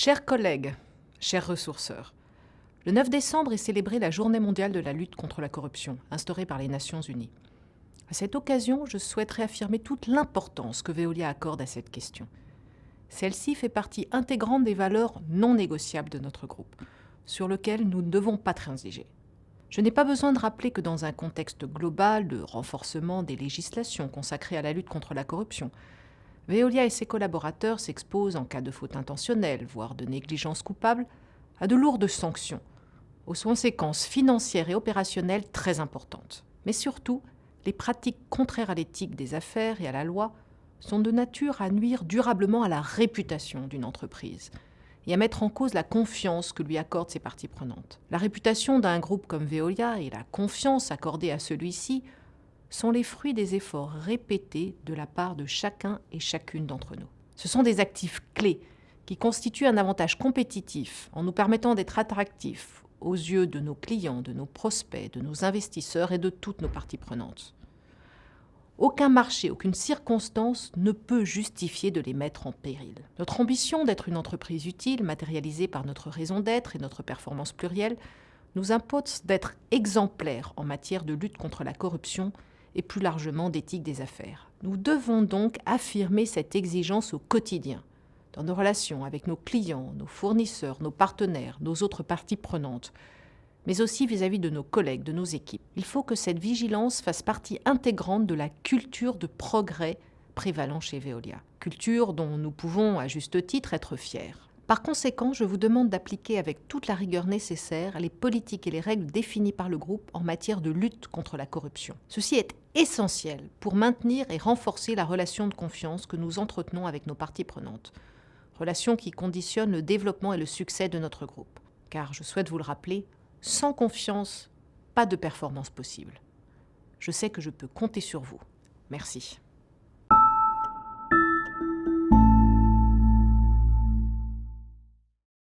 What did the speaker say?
Chers collègues, chers ressourceurs, le 9 décembre est célébrée la Journée mondiale de la lutte contre la corruption, instaurée par les Nations Unies. À cette occasion, je souhaiterais affirmer toute l'importance que Veolia accorde à cette question. Celle-ci fait partie intégrante des valeurs non négociables de notre groupe, sur lesquelles nous ne devons pas transiger. Je n'ai pas besoin de rappeler que dans un contexte global de renforcement des législations consacrées à la lutte contre la corruption, Veolia et ses collaborateurs s'exposent en cas de faute intentionnelle, voire de négligence coupable, à de lourdes sanctions, aux conséquences financières et opérationnelles très importantes. Mais surtout, les pratiques contraires à l'éthique des affaires et à la loi sont de nature à nuire durablement à la réputation d'une entreprise et à mettre en cause la confiance que lui accordent ses parties prenantes. La réputation d'un groupe comme Veolia et la confiance accordée à celui-ci sont les fruits des efforts répétés de la part de chacun et chacune d'entre nous. Ce sont des actifs clés qui constituent un avantage compétitif en nous permettant d'être attractifs aux yeux de nos clients, de nos prospects, de nos investisseurs et de toutes nos parties prenantes. Aucun marché, aucune circonstance ne peut justifier de les mettre en péril. Notre ambition d'être une entreprise utile, matérialisée par notre raison d'être et notre performance plurielle, nous impose d'être exemplaires en matière de lutte contre la corruption et plus largement d'éthique des affaires. Nous devons donc affirmer cette exigence au quotidien, dans nos relations avec nos clients, nos fournisseurs, nos partenaires, nos autres parties prenantes, mais aussi vis-à-vis de nos collègues, de nos équipes. Il faut que cette vigilance fasse partie intégrante de la culture de progrès prévalant chez Veolia, culture dont nous pouvons, à juste titre, être fiers. Par conséquent, je vous demande d'appliquer avec toute la rigueur nécessaire les politiques et les règles définies par le groupe en matière de lutte contre la corruption. Ceci est essentiel pour maintenir et renforcer la relation de confiance que nous entretenons avec nos parties prenantes, relation qui conditionne le développement et le succès de notre groupe. Car, je souhaite vous le rappeler, sans confiance, pas de performance possible. Je sais que je peux compter sur vous. Merci.